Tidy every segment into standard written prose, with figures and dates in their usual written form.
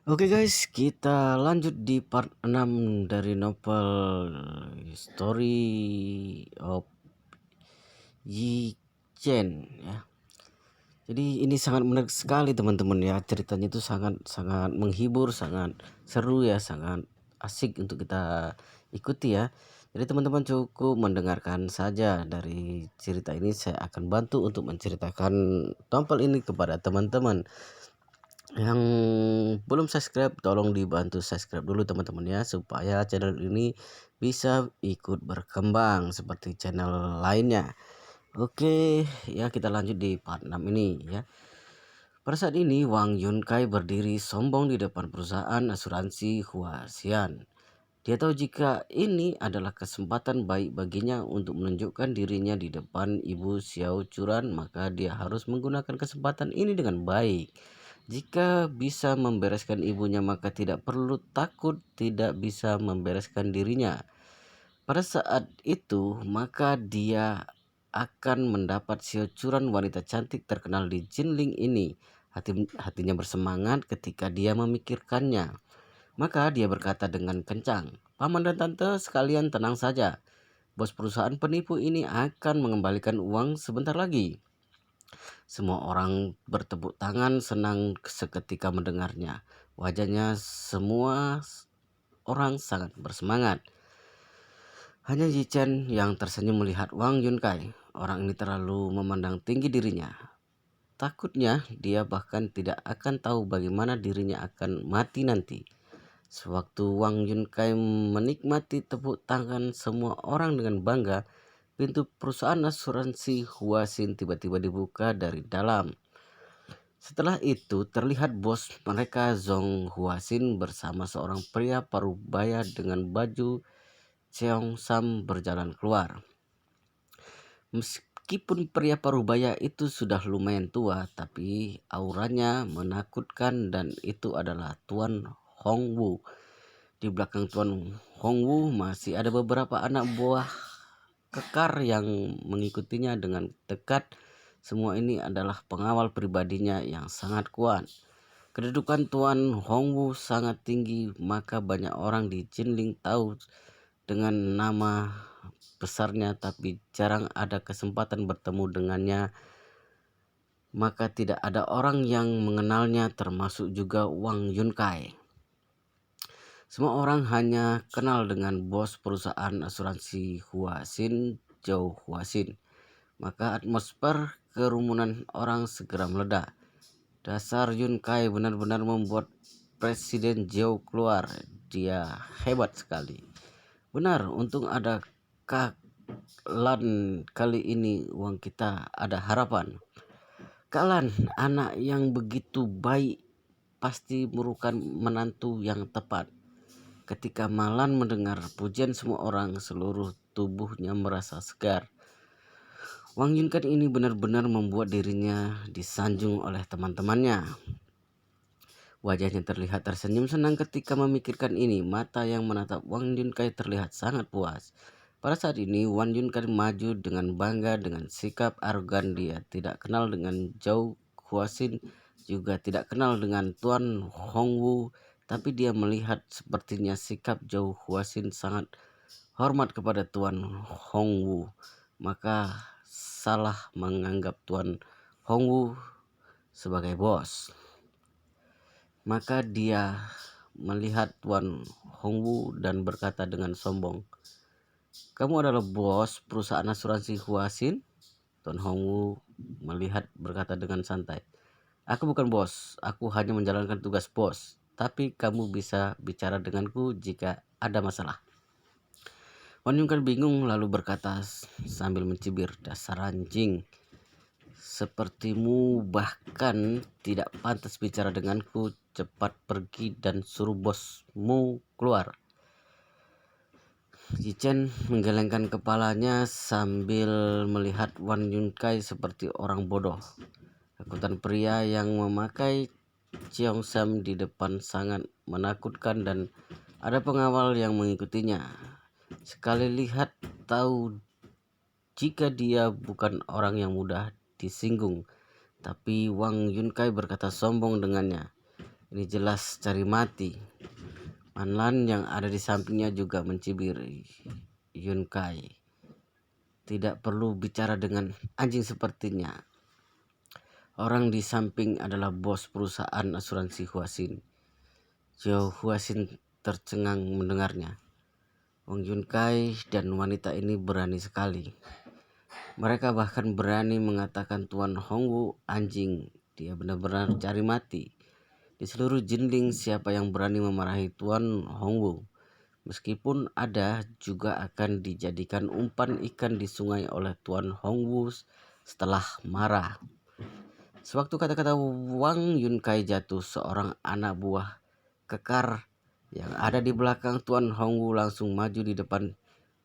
Oke guys, kita lanjut di part 6 dari novel Story of Yi Chen ya. Jadi ini sangat menarik sekali teman-teman ya. Ceritanya itu sangat sangat menghibur, sangat seru ya, sangat asik untuk kita ikuti ya. Jadi teman-teman cukup mendengarkan saja dari cerita ini. Saya akan bantu untuk menceritakan novel ini kepada teman-teman. Yang belum subscribe tolong dibantu subscribe dulu teman-teman ya, supaya channel ini bisa ikut berkembang seperti channel lainnya. Oke ya, kita lanjut di part 6 ini ya. Pada saat ini Wang Yunkai berdiri sombong di depan perusahaan asuransi Huasian. Dia tahu jika ini adalah kesempatan baik baginya untuk menunjukkan dirinya di depan Ibu Xiao Churan, maka dia harus menggunakan kesempatan ini dengan baik. Jika bisa membereskan ibunya, maka tidak perlu takut tidak bisa membereskan dirinya. Pada saat itu, maka dia akan mendapat Xiao Churan, wanita cantik terkenal di Jinling ini. Hatinya bersemangat ketika dia memikirkannya. Maka dia berkata dengan kencang, "Paman dan tante sekalian tenang saja. Bos perusahaan penipu ini akan mengembalikan uang sebentar lagi." Semua orang bertepuk tangan senang seketika mendengarnya. Wajahnya semua orang sangat bersemangat. Hanya Yi Chen yang tersenyum melihat Wang Yunkai. Orang ini terlalu memandang tinggi dirinya. Takutnya dia bahkan tidak akan tahu bagaimana dirinya akan mati nanti. Sewaktu Wang Yunkai menikmati tepuk tangan semua orang dengan bangga, pintu perusahaan asuransi Huasin tiba-tiba dibuka dari dalam. Setelah itu terlihat bos mereka Zhong Huasin bersama seorang pria parubaya dengan baju Cheongsam berjalan keluar. Meskipun pria parubaya itu sudah lumayan tua, tapi auranya menakutkan dan itu adalah Tuan Hongwu. Di belakang Tuan Hongwu masih ada beberapa anak buah kekar yang mengikutinya dengan dekat. Semua ini adalah pengawal pribadinya yang sangat kuat. Kedudukan Tuan Hongwu sangat tinggi, maka banyak orang di Jinling tahu dengan nama besarnya, tapi jarang ada kesempatan bertemu dengannya. Maka tidak ada orang yang mengenalnya, termasuk juga Wang Yunkai. Semua orang hanya kenal dengan bos perusahaan asuransi Huasin, Zhou Huasin. Maka atmosfer kerumunan orang segera meledak. Dasar Yunkai benar-benar membuat Presiden Zhou keluar. Dia hebat sekali. Benar, untung ada Lan kali ini uang kita ada harapan. Lan, anak yang begitu baik pasti merupakan menantu yang tepat. Ketika Malan mendengar pujian semua orang, seluruh tubuhnya merasa segar. Wang Yunkan ini benar-benar membuat dirinya disanjung oleh teman-temannya. Wajahnya terlihat tersenyum senang ketika memikirkan ini. Mata yang menatap Wang Yunkai terlihat sangat puas. Pada saat ini, Wang Yunkai maju dengan bangga dengan sikap arogan. Dia tidak kenal dengan Zhou Huasin, juga tidak kenal dengan Tuan Hongwu, tapi dia melihat sepertinya sikap Zhou Huasin sangat hormat kepada Tuan Hongwu. Maka salah menganggap Tuan Hongwu sebagai bos. Maka dia melihat Tuan Hongwu dan berkata dengan sombong, "Kamu adalah bos perusahaan asuransi Huasin?" Tuan Hongwu melihat berkata dengan santai, "Aku bukan bos, aku hanya menjalankan tugas bos. Tapi kamu bisa bicara denganku jika ada masalah." Wan Yunkan bingung lalu berkata sambil mencibir, "Dasar anjing. Sepertimu bahkan tidak pantas bicara denganku. Cepat pergi dan suruh bosmu keluar." Yi Chen menggelengkan kepalanya sambil melihat Wan Yunkai seperti orang bodoh. Kekuatan pria yang memakai Cheongsam di depan sangat menakutkan dan ada pengawal yang mengikutinya. Sekali lihat tahu jika dia bukan orang yang mudah disinggung. Tapi Wang Yunkai berkata sombong dengannya, Ini jelas cari mati. Manlan yang ada di sampingnya juga mencibir Yun Kai. Tidak perlu bicara dengan anjing sepertinya. Orang di samping adalah bos perusahaan asuransi Huasin. Zhou Huasin tercengang mendengarnya. Wang Yun Kai dan wanita ini berani sekali. Mereka bahkan berani mengatakan Tuan Hongwu anjing. Dia benar-benar cari mati. Di seluruh Jinling siapa yang berani memarahi Tuan Hongwu, meskipun ada, juga akan dijadikan umpan ikan di sungai oleh Tuan Hongwu setelah marah. Sewaktu kata-kata Wang Yun Kai jatuh, seorang anak buah kekar yang ada di belakang Tuan Hongwu langsung maju di depan,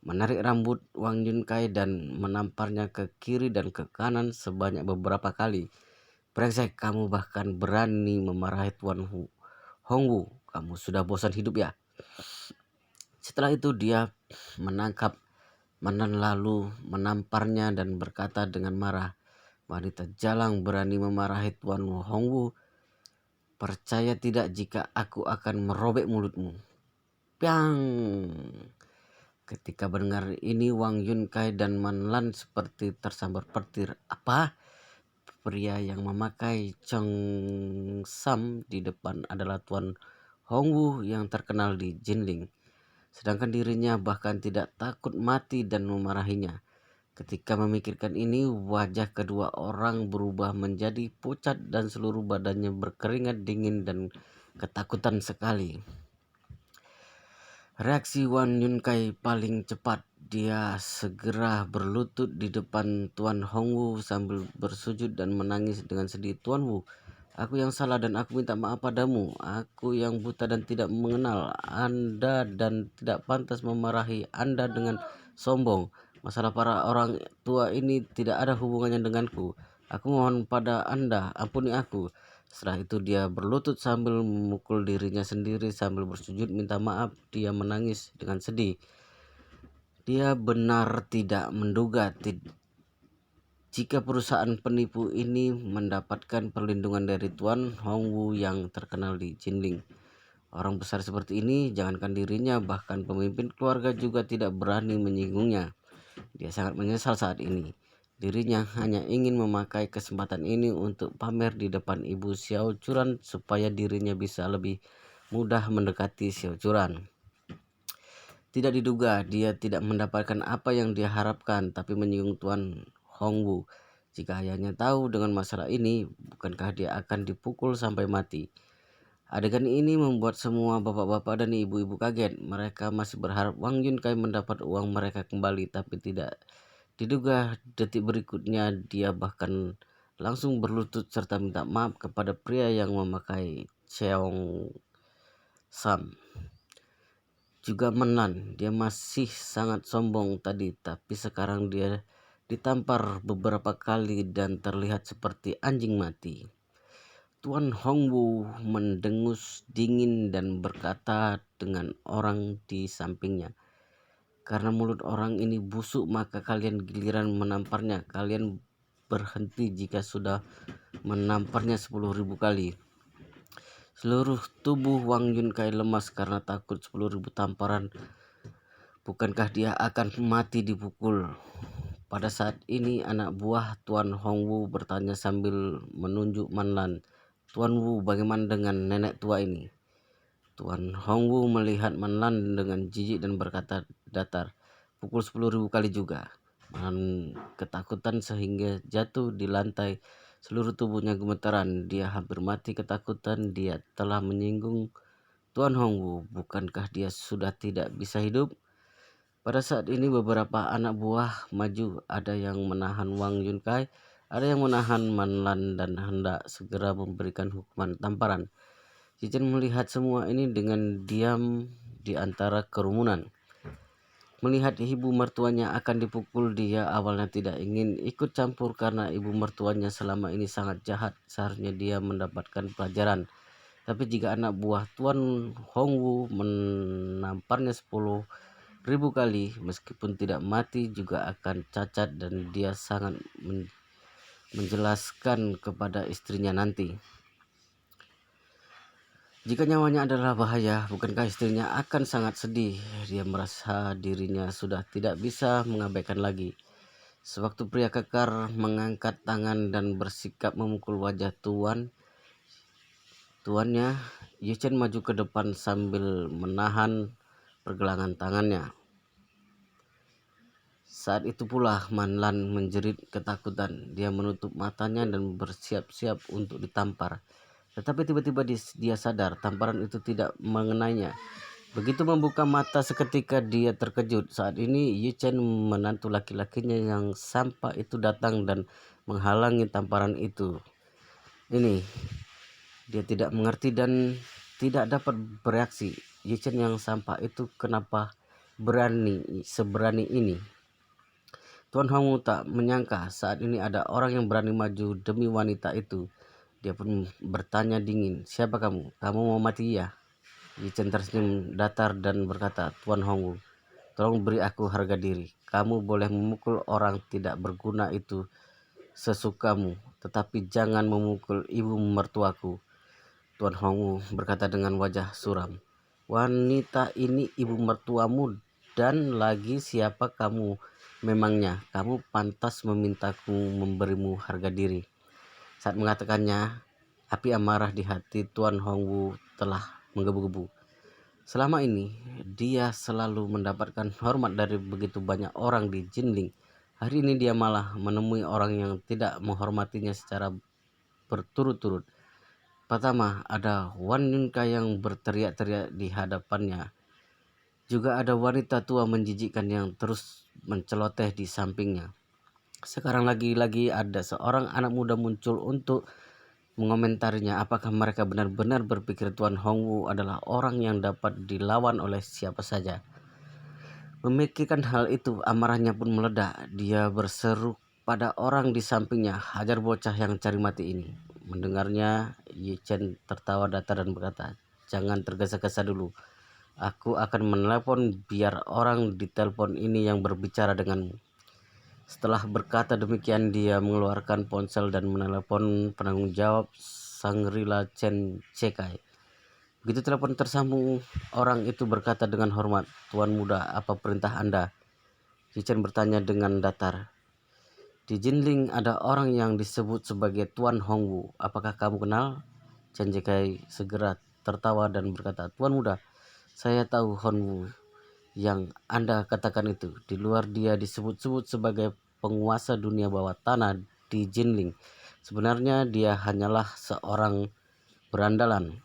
menarik rambut Wang Yun Kai dan menamparnya ke kiri dan ke kanan sebanyak beberapa kali. Brengsek, kamu bahkan berani memarahi Tuan Hongwu. Kamu sudah bosan hidup ya? Setelah itu dia menangkap Manan lalu menamparnya dan berkata dengan marah, wanita jalang berani memarahi Tuan Hongwu. Percaya tidak jika aku akan merobek mulutmu. Piang! Ketika mendengar ini, Wang Yun Kai dan Manlan seperti tersambar petir. Apa? Pria yang memakai cheongsam di depan adalah Tuan Hongwu yang terkenal di Jinling. Sedangkan dirinya bahkan tidak takut mati dan memarahinya. Ketika memikirkan ini, wajah kedua orang berubah menjadi pucat dan seluruh badannya berkeringat dingin dan ketakutan sekali. Reaksi Wan Yun Kai paling cepat. Dia segera berlutut di depan Tuan Hongwu sambil bersujud dan menangis dengan sedih. Tuan Wu, aku yang salah dan aku minta maaf padamu. Aku yang buta dan tidak mengenal Anda dan tidak pantas memarahi Anda dengan sombong. Masalah para orang tua ini tidak ada hubungannya denganku. Aku mohon pada Anda, ampuni aku. Setelah itu dia berlutut sambil memukul dirinya sendiri sambil bersujud minta maaf. Dia menangis dengan sedih. Dia benar tidak menduga jika perusahaan penipu ini mendapatkan perlindungan dari Tuan Hongwu yang terkenal di Jinling. Orang besar seperti ini, jangankan dirinya, bahkan pemimpin keluarga juga tidak berani menyinggungnya. Dia sangat menyesal saat ini. Dirinya hanya ingin memakai kesempatan ini untuk pamer di depan Ibu Xiao Churan supaya dirinya bisa lebih mudah mendekati Xiao Churan. Tidak diduga dia tidak mendapatkan apa yang dia harapkan, tapi menyinggung Tuan Hongwu. Jika ayahnya tahu dengan masalah ini, bukankah dia akan dipukul sampai mati? Adegan ini membuat semua bapak-bapak dan ibu-ibu kaget. Mereka masih berharap Wang Yun Kai mendapat uang mereka kembali, tapi tidak diduga detik berikutnya dia bahkan langsung berlutut serta minta maaf kepada pria yang memakai cheong sam. Juga Menan, dia masih sangat sombong tadi, tapi sekarang dia ditampar beberapa kali dan terlihat seperti anjing mati. Tuan Hongwu mendengus dingin dan berkata dengan orang di sampingnya, karena mulut orang ini busuk maka kalian giliran menamparnya. Kalian berhenti jika sudah menamparnya 10.000 kali. Seluruh tubuh Wang Yun Kai lemas karena takut 10.000 tamparan. Bukankah dia akan mati dipukul? Pada saat ini anak buah Tuan Hongwu bertanya sambil menunjuk Manlan. Tuan Wu, bagaimana dengan nenek tua ini? Tuan Hongwu melihat Manlan dengan jijik dan berkata datar, pukul 10.000 kali juga. Manlan ketakutan sehingga jatuh di lantai. Seluruh tubuhnya gemetaran. Dia hampir mati ketakutan. Dia telah menyinggung Tuan Hongwu. Bukankah dia sudah tidak bisa hidup? Pada saat ini beberapa anak buah maju. Ada yang menahan Wang Yun Kai, ada yang menahan Manlan dan hendak segera memberikan hukuman tamparan. Cijen melihat semua ini dengan diam di antara kerumunan. Melihat ibu mertuanya akan dipukul, dia awalnya tidak ingin ikut campur karena ibu mertuanya selama ini sangat jahat. Seharusnya dia mendapatkan pelajaran. Tapi jika anak buah Tuan Hongwu menamparnya 10.000 kali, meskipun tidak mati juga akan cacat, dan dia sangat menjelaskan kepada istrinya nanti. Jika nyawanya adalah bahaya, bukankah istrinya akan sangat sedih? Dia merasa dirinya sudah tidak bisa mengabaikan lagi. Sewaktu pria kekar mengangkat tangan dan bersikap memukul wajah tuannya, Yuchen maju ke depan sambil menahan pergelangan tangannya. Saat itu pula Manlan menjerit ketakutan. Dia menutup matanya dan bersiap-siap untuk ditampar. Tetapi tiba-tiba dia sadar tamparan itu tidak mengenainya. Begitu membuka mata seketika dia terkejut. Saat ini Yuchen menantu laki-lakinya yang sampah itu datang dan menghalangi tamparan itu. Ini dia tidak mengerti dan tidak dapat bereaksi. Yuchen yang sampah itu kenapa seberani ini? Tuan Hongwu tak menyangka saat ini ada orang yang berani maju demi wanita itu. Dia pun bertanya dingin, "Siapa kamu? Kamu mau mati ya?" Yuchen tersenyum datar dan berkata, "Tuan Hongwu, tolong beri aku harga diri. Kamu boleh memukul orang tidak berguna itu sesukamu, tetapi jangan memukul ibu mertuaku." Tuan Hongwu berkata dengan wajah suram, "Wanita ini ibu mertuamu dan lagi siapa kamu memangnya? Kamu pantas memintaku memberimu harga diri." Saat mengatakannya, api amarah di hati Tuan Hongwu telah menggebu-gebu. Selama ini, dia selalu mendapatkan hormat dari begitu banyak orang di Jinling. Hari ini dia malah menemui orang yang tidak menghormatinya secara berturut-turut. Pertama, ada wanita yang berteriak-teriak di hadapannya. Juga ada wanita tua menjijikkan yang terus menceloteh di sampingnya. Sekarang lagi-lagi ada seorang anak muda muncul untuk mengomentarinya. Apakah mereka benar-benar berpikir Tuan Hongwu adalah orang yang dapat dilawan oleh siapa saja? Memikirkan hal itu, amarahnya pun meledak. Dia berseru pada orang di sampingnya, "Hajar bocah yang cari mati ini." Mendengarnya, Yuchen tertawa datar dan berkata, "Jangan tergesa-gesa dulu. Aku akan menelepon biar orang di telepon ini yang berbicara denganmu." Setelah berkata demikian, dia mengeluarkan ponsel dan menelepon penanggung jawab Shangri-La Chen Cekai. Begitu telepon tersambung, orang itu berkata dengan hormat, "Tuan muda, apa perintah Anda?" Yuchen bertanya dengan datar, "Di Jinling ada orang yang disebut sebagai Tuan Hongwu. Apakah kamu kenal?" Chen Cekai segera tertawa dan berkata, "Tuan muda, saya tahu Hongwu yang Anda katakan itu. Di luar dia disebut-sebut sebagai penguasa dunia bawah tanah di Jinling. Sebenarnya dia hanyalah seorang berandalan."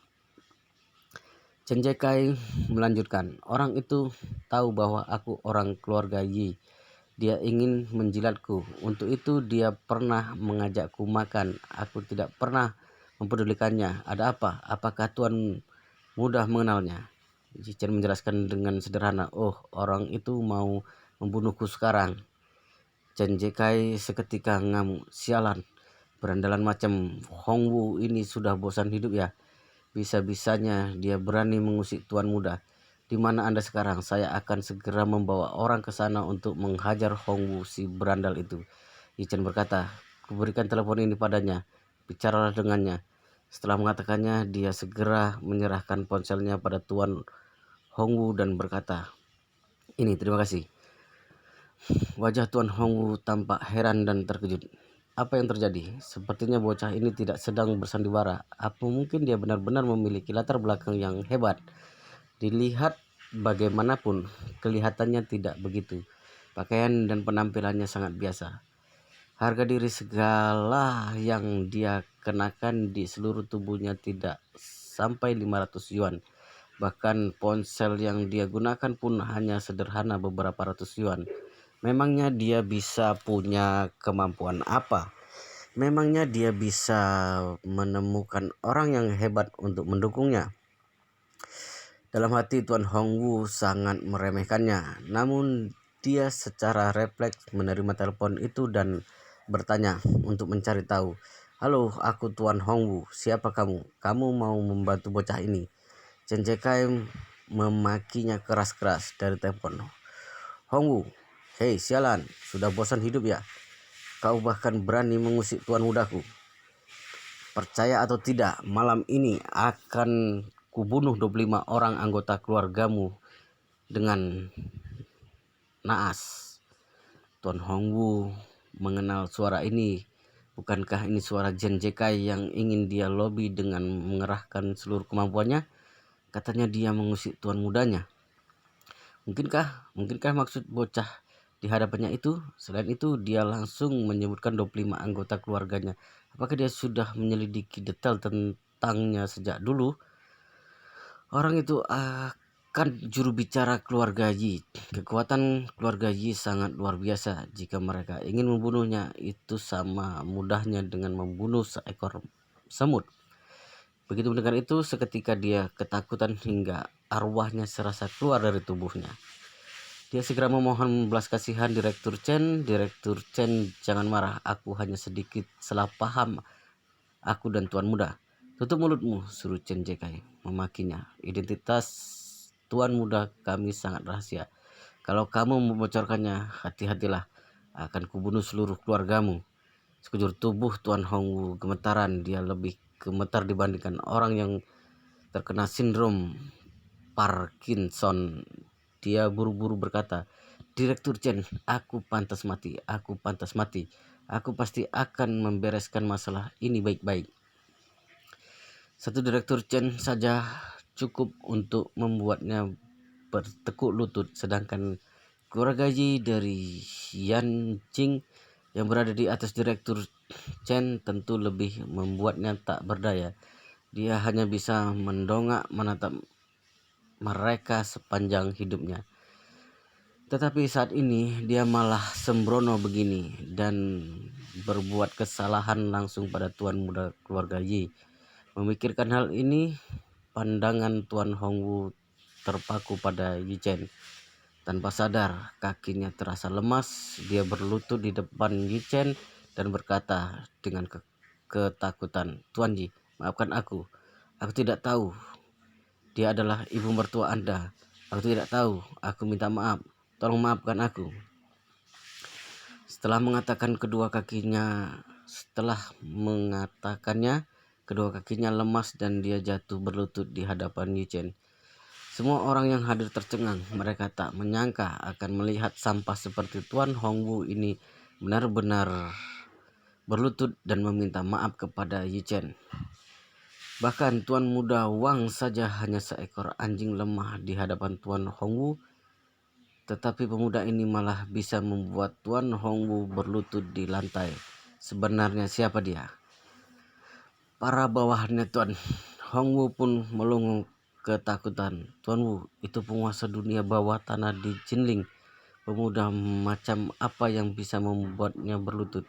Chen Cekai melanjutkan, "Orang itu tahu bahwa aku orang keluarga Yi. Dia ingin menjilatku. Untuk itu dia pernah mengajakku makan. Aku tidak pernah mempedulikannya. Ada apa? Apakah Tuan mudah mengenalnya?" Chen menjelaskan dengan sederhana, "Oh, orang itu mau membunuhku sekarang." Chen Cekai seketika ngamuk, "Sialan, berandalan macam Hongwu ini sudah bosan hidup ya? Bisa-bisanya dia berani mengusik Tuan muda. Di mana Anda sekarang? Saya akan segera membawa orang ke sana untuk menghajar Hongwu si berandal itu." Chen berkata, "Kuberikan telepon ini padanya. Bicaralah dengannya." Setelah mengatakannya, dia segera menyerahkan ponselnya pada Tuan Hongwu dan berkata, "Ini, terima kasih." Wajah Tuan Hongwu tampak heran dan terkejut. Apa yang terjadi? Sepertinya bocah ini tidak sedang bersandiwara. Apa mungkin dia benar-benar memiliki latar belakang yang hebat? Dilihat bagaimanapun, kelihatannya tidak begitu. Pakaian dan penampilannya sangat biasa. Harga diri segala yang dia kenakan di seluruh tubuhnya tidak sampai 500 yuan. Bahkan ponsel yang dia gunakan pun hanya sederhana beberapa ratus yuan. Memangnya dia bisa punya kemampuan apa? Memangnya dia bisa menemukan orang yang hebat untuk mendukungnya? Dalam hati Tuan Hongwu sangat meremehkannya. Namun dia secara refleks menerima telepon itu dan bertanya untuk mencari tahu. "Halo, aku Tuan Hongwu. Siapa kamu? Kamu mau membantu bocah ini?" Chen Cekai memakinya keras-keras dari telepon. "Hongwu, hei sialan, sudah bosan hidup ya? Kau bahkan berani mengusik tuan mudaku. Percaya atau tidak, malam ini akan kubunuh 25 orang anggota keluargamu dengan naas. Tuan Hongwu mengenal suara ini. Bukankah ini suara Chen Jekai yang ingin dia lobi dengan mengerahkan seluruh kemampuannya? Katanya dia mengusik tuan mudanya. Mungkinkah maksud bocah di hadapannya itu? Selain itu, dia langsung menyebutkan 25 anggota keluarganya. Apakah dia sudah menyelidiki detail tentangnya sejak dulu? Orang itu akan juru bicara keluarga Yi. Kekuatan keluarga Yi sangat luar biasa. Jika mereka ingin membunuhnya, itu sama mudahnya dengan membunuh seekor semut. Begitu mendengar itu, seketika dia ketakutan hingga arwahnya serasa keluar dari tubuhnya. Dia segera memohon belas kasihan Direktur Chen. Direktur Chen, jangan marah, aku hanya sedikit salah paham. Aku dan Tuan Muda. Tutup mulutmu, suruh Chen Jekai memakinya. Identitas Tuan Muda kami sangat rahasia. Kalau kamu membocorkannya, hati-hatilah, akan kubunuh seluruh keluargamu. Sekujur tubuh Tuan Hongwu gemetaran. Dia lebih gemetar dibandingkan orang yang terkena sindrom Parkinson. Dia buru-buru berkata, Direktur Chen, aku pantas mati. Aku pasti akan membereskan masalah ini baik-baik. Satu Direktur Chen saja cukup untuk membuatnya bertekuk lutut, sedangkan keluarga Yi dari Yan Jing yang berada di atas Direktur Chen tentu lebih membuatnya tak berdaya. Dia hanya bisa mendongak menatap mereka sepanjang hidupnya. Tetapi saat ini dia malah sembrono begini dan berbuat kesalahan langsung pada Tuan Muda keluarga Yi. Memikirkan hal ini, pandangan Tuan Hongwu terpaku pada Yi Chen. Tanpa sadar, kakinya terasa lemas. Dia berlutut di depan Yi Chen dan berkata dengan ketakutan, Tuan Yi, maafkan aku. Aku tidak tahu dia adalah ibu mertua Anda. Aku tidak tahu. Aku minta maaf. Tolong maafkan aku. Setelah mengatakannya, kedua kakinya lemas dan dia jatuh berlutut di hadapan Yi Chen. Semua orang yang hadir tercengang. Mereka tak menyangka akan melihat sampah seperti Tuan Hongwu ini benar-benar berlutut dan meminta maaf kepada Yi Chen. Bahkan Tuan Muda Wang saja hanya seekor anjing lemah di hadapan Tuan Hongwu. Tetapi pemuda ini malah bisa membuat Tuan Hongwu berlutut di lantai. Sebenarnya siapa dia? Para bawahannya Tuan Hongwu pun melongo ketakutan. Tuan Wu, itu penguasa dunia bawah tanah di Jinling. Pemuda macam apa yang bisa membuatnya berlutut?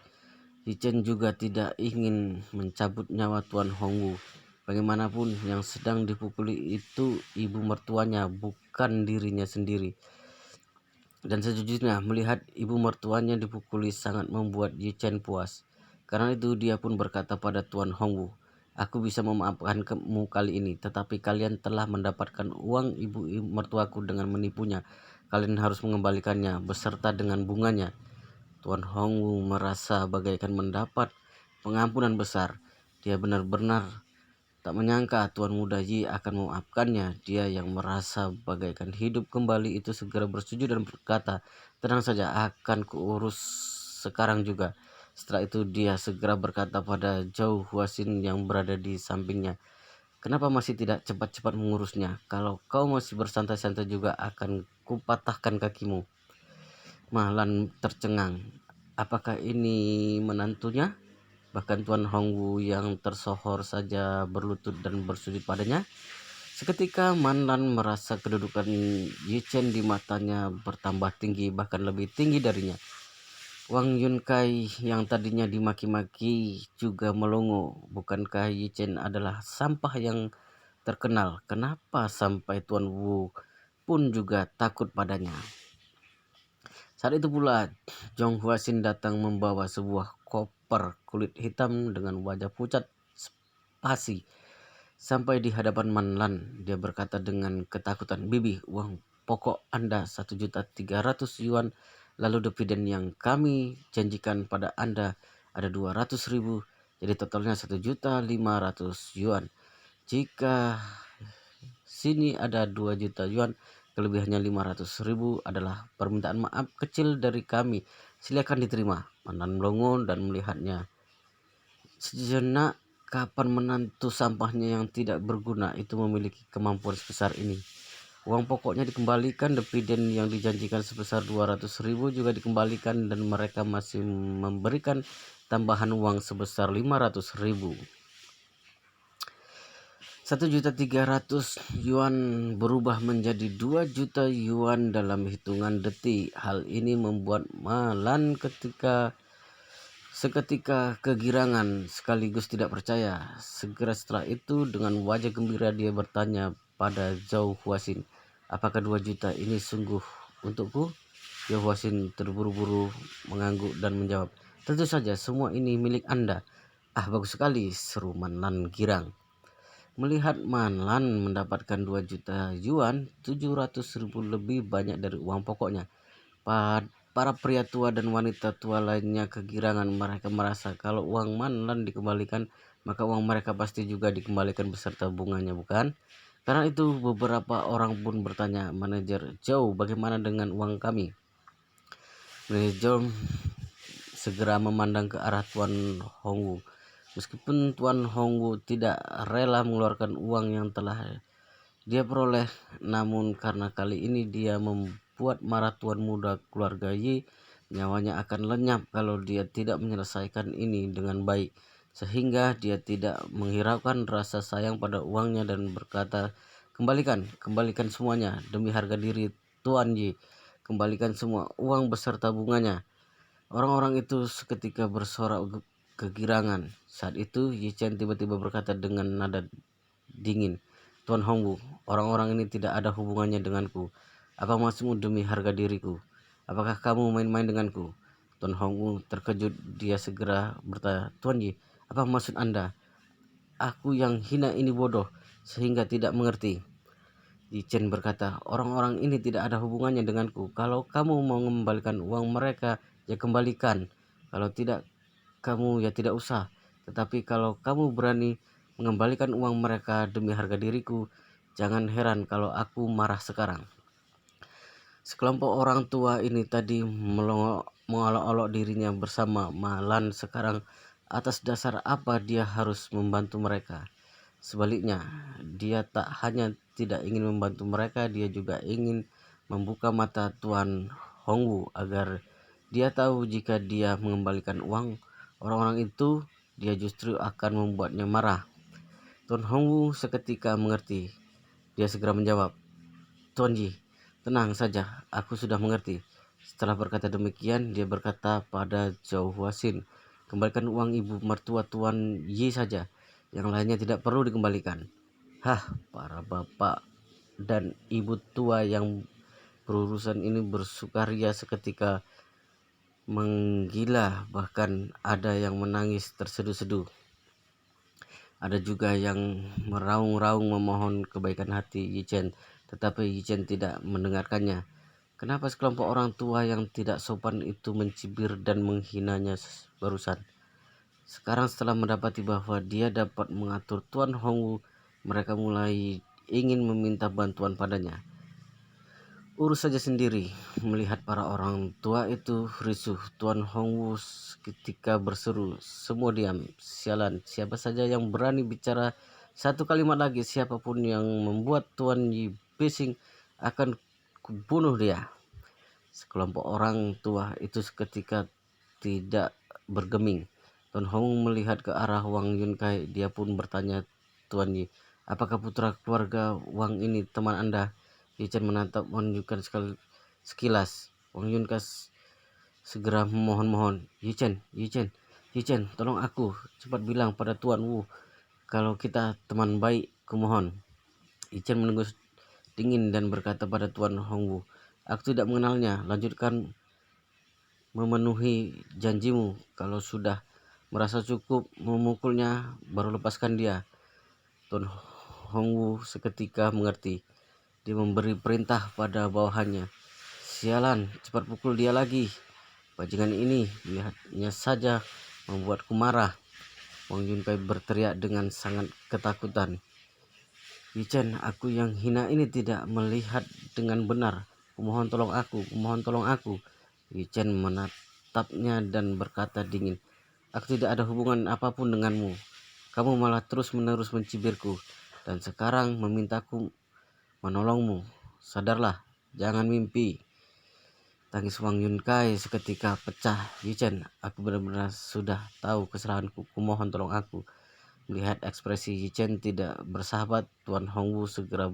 Yi Chen juga tidak ingin mencabut nyawa Tuan Hongwu. Bagaimanapun yang sedang dipukuli itu ibu mertuanya, bukan dirinya sendiri. Dan sejujurnya melihat ibu mertuanya dipukuli sangat membuat Yi Chen puas. Karena itu dia pun berkata pada Tuan Hongwu, aku bisa memaafkan kamu kali ini, tetapi kalian telah mendapatkan uang ibu mertuaku dengan menipunya. Kalian harus mengembalikannya beserta dengan bunganya. Tuan Hongwu merasa bagaikan mendapat pengampunan besar. Dia benar-benar tak menyangka Tuan Muda Yi akan memaafkannya. Dia yang merasa bagaikan hidup kembali itu segera bersujud dan berkata, tenang saja, akan kuurus sekarang juga. Setelah itu dia segera berkata pada Zhou Huaxin yang berada di sampingnya, kenapa masih tidak cepat-cepat mengurusnya? Kalau kau masih bersantai-santai juga akan kupatahkan kakimu. Mahlan tercengang. Apakah ini menantunya? Bahkan Tuan Hongwu yang tersohor saja berlutut dan bersujud padanya. Seketika Manlan merasa kedudukan Yi Chen di matanya bertambah tinggi, bahkan lebih tinggi darinya. Wang Yunkai yang tadinya dimaki-maki juga melongo. Bukankah Yi Chen adalah sampah yang terkenal? Kenapa sampai Tuan Wu pun juga takut padanya? Saat itu pula Zhong Huaxin datang membawa sebuah koper kulit hitam dengan wajah pucat spasi. Sampai di hadapan Manlan, dia berkata dengan ketakutan, Bibi, uang pokok Anda 1.300.000 yuan, lalu dividen yang kami janjikan pada Anda ada 200.000, jadi totalnya 1.500.000 yuan. Jika Sini ada 2 juta yuan, kelebihannya 500.000 adalah permintaan maaf kecil dari kami. Silakan diterima. Man Lan melongo dan melihatnya sejenak. Kapan menantu sampahnya yang tidak berguna itu memiliki kemampuan sebesar ini? Uang pokoknya dikembalikan, dividen yang dijanjikan sebesar 200.000 juga dikembalikan, dan mereka masih memberikan tambahan uang sebesar 500.000. 1.300.000 yuan berubah menjadi 2 juta yuan dalam hitungan detik. Hal ini membuat Malan seketika kegirangan sekaligus tidak percaya. Segera setelah itu dengan wajah gembira dia bertanya pada Zhao Huaxin, apakah 2 juta ini sungguh untukku? Zhao Huaxin terburu-buru mengangguk dan menjawab, tentu saja, semua ini milik Anda. Ah, bagus sekali, seru Man Lan girang. Melihat Man Lan mendapatkan 2 juta yuan, 700.000 lebih banyak dari uang pokoknya. Para pria tua dan wanita tua lainnya kegirangan. Mereka merasa kalau uang Man Lan dikembalikan, maka uang mereka pasti juga dikembalikan beserta bunganya, bukan? Karena itu beberapa orang pun bertanya, manajer Zhao, bagaimana dengan uang kami? Manajer Zhao segera memandang ke arah Tuan Hongwu. Meskipun Tuan Hongwu tidak rela mengeluarkan uang yang telah dia peroleh, namun karena kali ini dia membuat marah tuan muda keluarga Yi, nyawanya akan lenyap kalau dia tidak menyelesaikan ini dengan baik, sehingga dia tidak menghiraukan rasa sayang pada uangnya dan berkata, kembalikan semuanya demi harga diri Tuan Yi, kembalikan semua uang beserta bunganya. Orang-orang itu seketika bersorak kegirangan. Saat itu Yi Chen tiba-tiba berkata dengan nada dingin, Tuan Hongwu, orang-orang ini tidak ada hubungannya denganku. Apa maksudmu demi harga diriku? Apakah kamu main-main denganku? Tuan Hongwu terkejut. Dia segera bertanya, Tuan Yi, apa maksud Anda? Aku yang hina ini bodoh sehingga tidak mengerti. Yi Chen berkata, orang-orang ini tidak ada hubungannya denganku. Kalau kamu mau mengembalikan uang mereka, ya kembalikan. Kalau tidak, kamu ya tidak usah. Tetapi kalau kamu berani mengembalikan uang mereka demi harga diriku, jangan heran kalau aku marah sekarang. Sekelompok orang tua ini tadi mengolok-olok dirinya bersama Malan sekarang. Atas dasar apa dia harus membantu mereka? Sebaliknya, dia tak hanya tidak ingin membantu mereka, dia juga ingin membuka mata Tuan Hongwu agar dia tahu jika dia mengembalikan uang orang-orang itu, dia justru akan membuatnya marah. Tuan Hongwu seketika mengerti. Dia segera menjawab, Tuan Yi, tenang saja, aku sudah mengerti. Setelah berkata demikian, dia berkata pada Zhao Huaxin, kembalikan uang ibu mertua Tuan Yi saja, yang lainnya tidak perlu dikembalikan. Hah, para bapak dan ibu tua yang berurusan ini bersukaria seketika menggila, bahkan ada yang menangis terseduh-seduh. Ada juga yang meraung-raung memohon kebaikan hati Yi Chen, tetapi Yi Chen tidak mendengarkannya. Kenapa sekelompok orang tua yang tidak sopan itu mencibir dan menghinanya barusan? Sekarang setelah mendapati bahwa dia dapat mengatur Tuan Hongwu, mereka mulai ingin meminta bantuan padanya. Urus saja sendiri. Melihat para orang tua itu risih, Tuan Hongwu ketika berseru, semua diam. Sialan, siapa saja yang berani bicara satu kalimat lagi, siapapun yang membuat Tuan Yi bising akan kubunuh dia. Sekelompok orang tua itu seketika tidak bergeming. Tuan Hongwu melihat ke arah Wang Yunkai. Dia pun bertanya, Tuan Yi, apakah putra keluarga Wang ini teman Anda? Yi Chen menatap Wang Yunkai sekilas. Wang Yunkai segera memohon-mohon, Yi Chen, tolong aku, cepat bilang pada Tuan Wu kalau kita teman baik, kumohon. Yi Chen menunggu dingin dan berkata pada Tuan Hongwu, aku tidak mengenalnya, lanjutkan memenuhi janjimu. Kalau sudah merasa cukup memukulnya, baru lepaskan dia. Tuan Hongwu seketika mengerti. Dia memberi perintah pada bawahannya, sialan, cepat pukul dia lagi. Bajingan ini, melihatnya saja membuatku marah. Wang Yunkai berteriak dengan sangat ketakutan. Yichen, aku yang hina ini tidak melihat dengan benar. Kumohon tolong aku, kumohon tolong aku. Yichen menatapnya dan berkata dingin, aku tidak ada hubungan apapun denganmu. Kamu malah terus-menerus mencibirku, dan sekarang memintaku menolongmu. Sadarlah, jangan mimpi. Tangis Wang Yunkai seketika pecah. Yichen, aku benar-benar sudah tahu kesalahanku. Kumohon tolong aku. Melihat ekspresi Yichen tidak bersahabat, Tuan Hongwu segera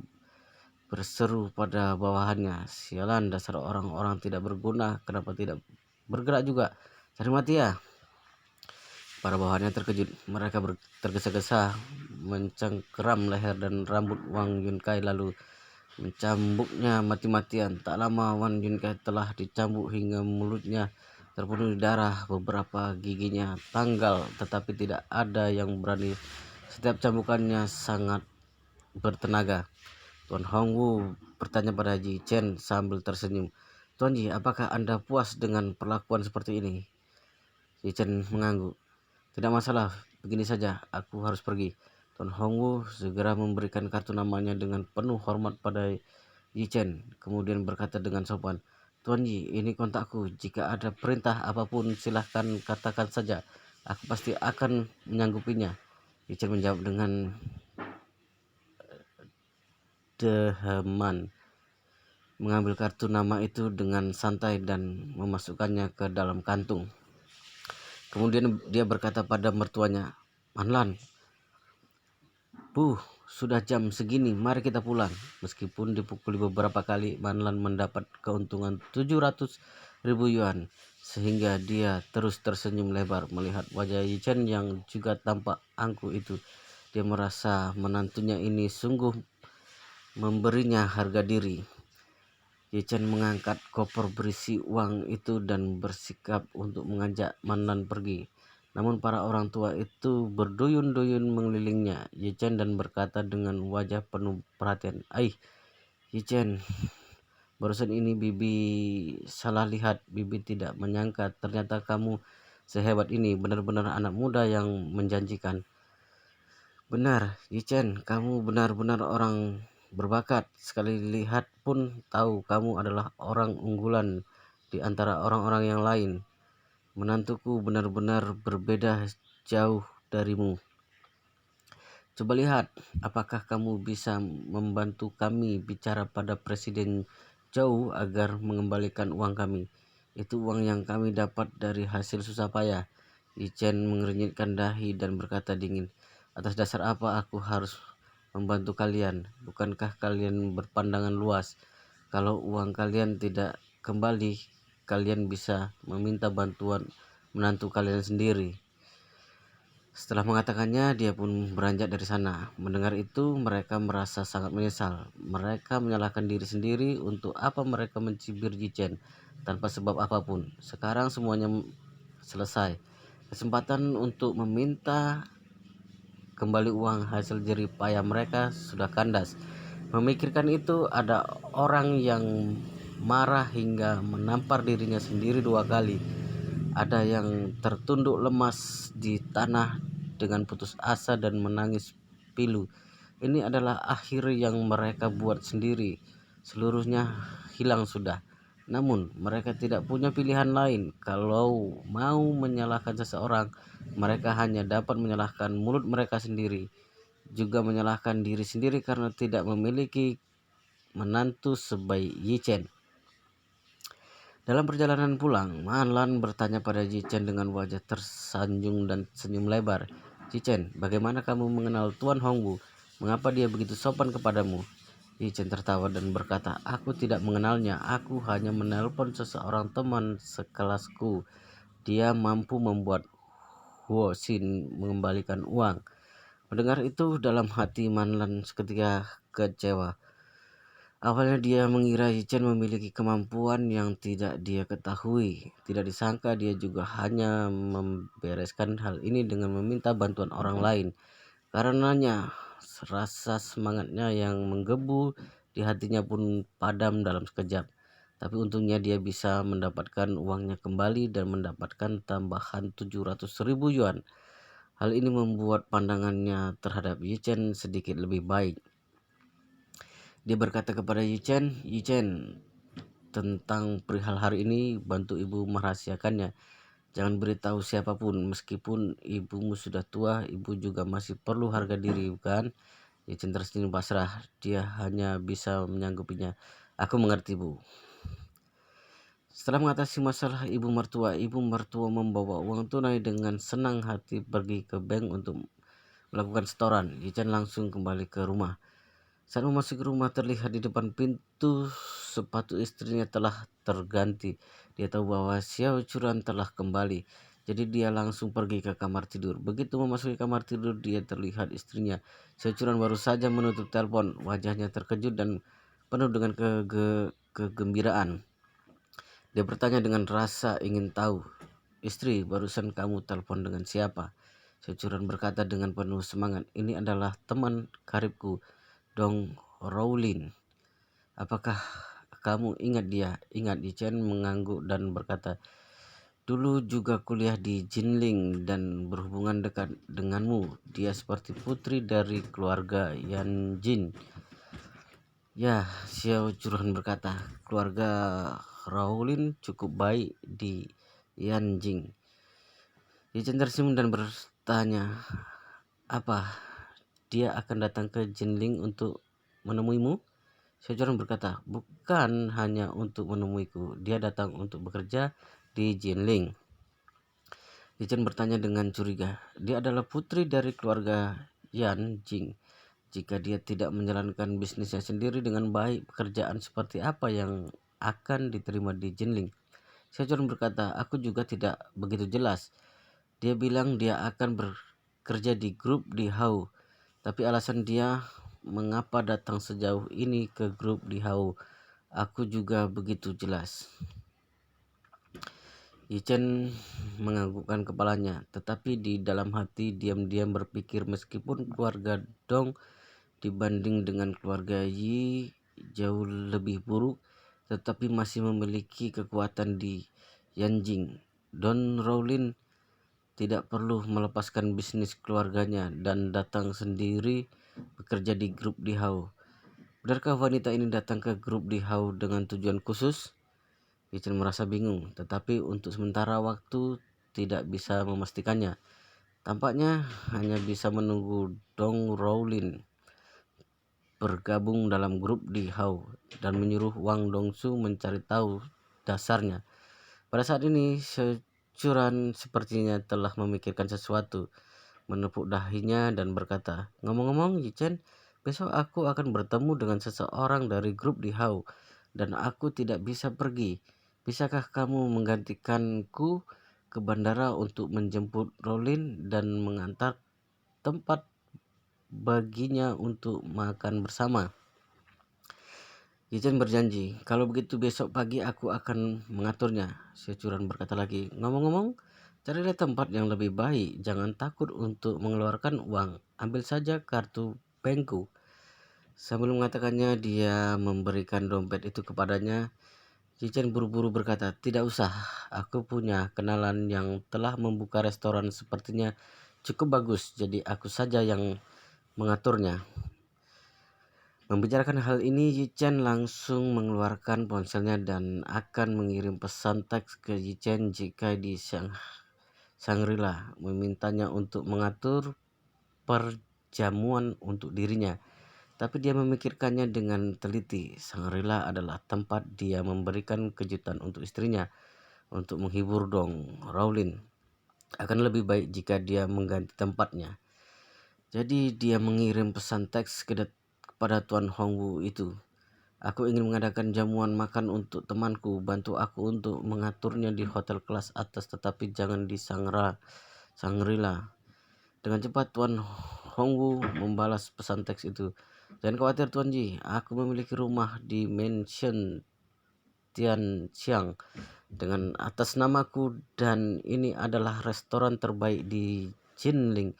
berseru pada bawahannya. Sialan, dasar orang-orang tidak berguna. Kenapa tidak bergerak juga? Cari mati ya. Para bawahannya terkejut. Mereka tergesa-gesa mencengkeram leher dan rambut Wang Yunkai lalu mencambuknya mati-matian. Tak lama Wang Yunkai telah dicambuk hingga mulutnya terpenuhi darah. Beberapa giginya tanggal, tetapi tidak ada yang berani. Setiap cambukannya sangat bertenaga. Tuan Hongwu bertanya pada Ji Chen sambil tersenyum. Tuan Ji, apakah Anda puas dengan perlakuan seperti ini? Ji Chen mengangguk. Tidak masalah, begini saja, aku harus pergi. Tuan Hongwu segera memberikan kartu namanya dengan penuh hormat pada Yi Chen, kemudian berkata dengan sopan, Tuan Yi, ini kontakku. Jika ada perintah apapun silahkan katakan saja. Aku pasti akan menyanggupinya. Yi Chen menjawab dengan deheman, mengambil kartu nama itu dengan santai dan memasukkannya ke dalam kantung. Kemudian dia berkata pada mertuanya, Manlan, sudah jam segini, mari kita pulang. Meskipun dipukuli beberapa kali, Manlan mendapat keuntungan 700.000 yuan, sehingga dia terus tersenyum lebar melihat wajah Yichen yang juga tampak angkuh itu. Dia merasa menantunya ini sungguh memberinya harga diri. Yichen mengangkat koper berisi uang itu dan bersikap untuk mengajak Manlan pergi. Namun para orang tua itu berduyun-duyun mengelilingnya Yichen dan berkata dengan wajah penuh perhatian, Yichen, barusan ini Bibi salah lihat. Bibi tidak menyangka ternyata kamu sehebat ini. Benar-benar anak muda yang menjanjikan. Benar, Yichen, kamu benar-benar orang berbakat. Sekali lihat pun tahu kamu adalah orang unggulan di antara orang-orang yang lain. Menantuku benar-benar berbeda jauh darimu. Coba lihat, apakah kamu bisa membantu kami bicara pada Presiden Zhou agar mengembalikan uang kami. Itu uang yang kami dapat dari hasil susah payah. Yichen mengernyitkan dahi dan berkata dingin, atas dasar apa aku harus membantu kalian? Bukankah kalian berpandangan luas? Kalau uang kalian tidak kembali, kalian bisa meminta bantuan menantu kalian sendiri. Setelah mengatakannya, dia pun beranjak dari sana. Mendengar itu, mereka merasa sangat menyesal. Mereka menyalahkan diri sendiri untuk apa mereka mencibir Yichen tanpa sebab apapun. Sekarang semuanya selesai. Kesempatan untuk meminta kembali uang hasil jerih payah mereka sudah kandas. Memikirkan itu, ada orang yang marah hingga menampar dirinya sendiri 2 kali. Ada yang tertunduk lemas di tanah dengan putus asa dan menangis pilu. Ini adalah akhir yang mereka buat sendiri. Seluruhnya hilang sudah. Namun mereka tidak punya pilihan lain. Kalau mau menyalahkan seseorang, mereka hanya dapat menyalahkan mulut mereka sendiri, juga menyalahkan diri sendiri karena tidak memiliki menantu sebaik Yichen. Dalam perjalanan pulang, Manlan bertanya pada Yichen dengan wajah tersanjung dan senyum lebar. Yichen, bagaimana kamu mengenal Tuan Hongwu? Mengapa dia begitu sopan kepadamu? Yichen tertawa dan berkata, aku tidak mengenalnya. Aku hanya menelpon seseorang teman sekelasku. Dia mampu membuat Huo Xin mengembalikan uang. Mendengar itu, dalam hati Manlan seketika kecewa. Awalnya dia mengira Yichen memiliki kemampuan yang tidak dia ketahui. Tidak disangka dia juga hanya membereskan hal ini dengan meminta bantuan orang lain. Karenanya rasa semangatnya yang menggebu di hatinya pun padam dalam sekejap. Tapi untungnya dia bisa mendapatkan uangnya kembali dan mendapatkan tambahan 700.000 yuan. Hal ini membuat pandangannya terhadap Yichen sedikit lebih baik. Dia berkata kepada Yichen, "Yichen, tentang perihal hari ini bantu ibu merahasiakannya. Jangan beritahu siapapun, meskipun ibumu sudah tua, ibu juga masih perlu harga diri, bukan?" Yichen tersenyum pasrah. Dia hanya bisa menyanggupinya. "Aku mengerti, Bu." Setelah mengatasi masalah ibu mertua membawa uang tunai dengan senang hati pergi ke bank untuk melakukan setoran. Yichen langsung kembali ke rumah. Saat memasuki rumah, terlihat di depan pintu sepatu istrinya telah terganti. Dia tahu bahwa Xiao Churan telah kembali. Jadi dia langsung pergi ke kamar tidur. Begitu memasuki kamar tidur, dia terlihat istrinya. Xiao Churan baru saja menutup telepon. Wajahnya terkejut dan penuh dengan kegembiraan. Dia bertanya dengan rasa ingin tahu. "Istri, barusan kamu telepon dengan siapa?" Xiao Churan berkata dengan penuh semangat, "Ini adalah teman karibku, Dong Rowlin. Apakah kamu ingat dia?" "Ingat." Yichen mengangguk dan berkata, "Dulu juga kuliah di Jinling dan berhubungan dekat denganmu. Dia seperti putri dari keluarga Yan Jin." "Ya," Xiao Churan berkata, "keluarga Rowlin cukup baik di Yanjing." Yichen tersenyum dan bertanya, "Apa dia akan datang ke Jinling untuk menemuimu?" Sejoran berkata, "Bukan hanya untuk menemuiku, dia datang untuk bekerja di Jinling." Yichen bertanya dengan curiga, "Dia adalah putri dari keluarga Yan Jing. Jika dia tidak menjalankan bisnisnya sendiri dengan baik, pekerjaan seperti apa yang akan diterima di Jinling?" Sejoran berkata, "Aku juga tidak begitu jelas. Dia bilang dia akan bekerja di grup di Hau, tapi alasan dia mengapa datang sejauh ini ke grup di Hau, aku juga begitu jelas." Yichen menganggukkan kepalanya, tetapi di dalam hati diam-diam berpikir meskipun keluarga Dong dibanding dengan keluarga Yi jauh lebih buruk, tetapi masih memiliki kekuatan di Yanjing. Don Rowlin tidak perlu melepaskan bisnis keluarganya dan datang sendiri bekerja di grup di Hau. Benarkah wanita ini datang ke grup di Hau dengan tujuan khusus? Yichen merasa bingung, tetapi untuk sementara waktu tidak bisa memastikannya. Tampaknya hanya bisa menunggu Dong Rowlin bergabung dalam grup di Hau dan menyuruh Wang Dongsu mencari tahu dasarnya. Pada saat ini, Securan sepertinya telah memikirkan sesuatu, menepuk dahinya dan berkata, "Ngomong-ngomong, Yichen, besok aku akan bertemu dengan seseorang dari grup di Hau dan aku tidak bisa pergi. Bisakah kamu menggantikanku ke bandara untuk menjemput Rolin dan mengantar tempat baginya untuk makan bersama?" Yichen berjanji, "Kalau begitu besok pagi aku akan mengaturnya." Securan berkata lagi, "Ngomong-ngomong, carilah tempat yang lebih baik. Jangan takut untuk mengeluarkan uang. Ambil saja kartu bankku." Sambil mengatakannya, dia memberikan dompet itu kepadanya. Yichen buru-buru berkata, "Tidak usah. Aku punya kenalan yang telah membuka restoran sepertinya cukup bagus. Jadi aku saja yang mengaturnya." Membicarakan hal ini, Yichen langsung mengeluarkan ponselnya dan akan mengirim pesan teks ke Yichen jika di Shangri-La, memintanya untuk mengatur perjamuan untuk dirinya. Tapi dia memikirkannya dengan teliti. Shangri-La adalah tempat dia memberikan kejutan untuk istrinya. Untuk menghibur Dong Rowlin, akan lebih baik jika dia mengganti tempatnya. Jadi dia mengirim pesan teks kepada Tuan Hongwu itu. "Aku ingin mengadakan jamuan makan untuk temanku. Bantu aku untuk mengaturnya di hotel kelas atas, tetapi jangan di Shangri-La." Dengan cepat Tuan Hongwu membalas pesan teks itu. "Jangan khawatir Tuan Ji, aku memiliki rumah di Mansion Tianxiang dengan atas namaku dan ini adalah restoran terbaik di Jinling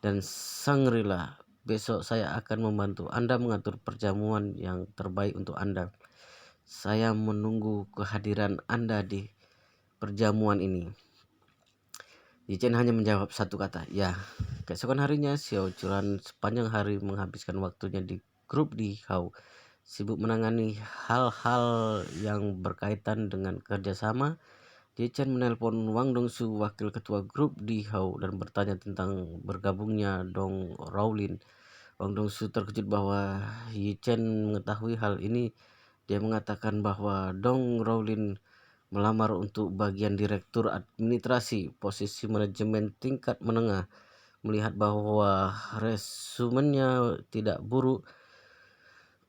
dan Shangri-La. Besok saya akan membantu Anda mengatur perjamuan yang terbaik untuk Anda. Saya menunggu kehadiran Anda di perjamuan ini." Yichen hanya menjawab satu kata, "Ya." Keesokan harinya, Xiao Churan sepanjang hari menghabiskan waktunya di grup di Hau. sibuk menangani hal-hal yang berkaitan dengan kerjasama, Ye Chen menelpon Wang Dongsu, wakil ketua grup di Hao, dan bertanya tentang bergabungnya Dong Rowlin. Wang Dongsu terkejut bahwa Ye Chen mengetahui hal ini. Dia mengatakan bahwa Dong Rowlin melamar untuk bagian direktur administrasi, posisi manajemen tingkat menengah. Melihat bahwa resumenya tidak buruk,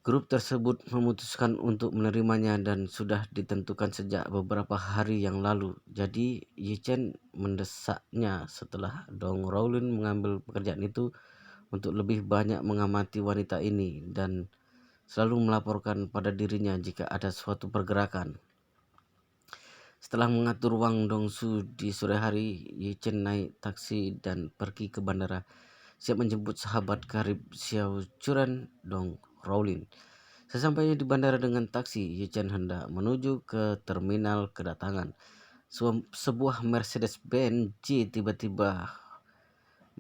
grup tersebut memutuskan untuk menerimanya dan sudah ditentukan sejak beberapa hari yang lalu. Jadi Ye Chen mendesaknya setelah Dong Rowlin mengambil pekerjaan itu untuk lebih banyak mengamati wanita ini dan selalu melaporkan pada dirinya jika ada suatu pergerakan. Setelah mengatur Wang Dongsu di sore hari, Ye Chen naik taksi dan pergi ke bandara, siap menjemput sahabat karib Xiao Churan, Dong Rowlin. Sesampainya di bandara dengan taksi, Ye Chen hendak menuju ke terminal kedatangan. Sebuah Mercedes-Benz G tiba-tiba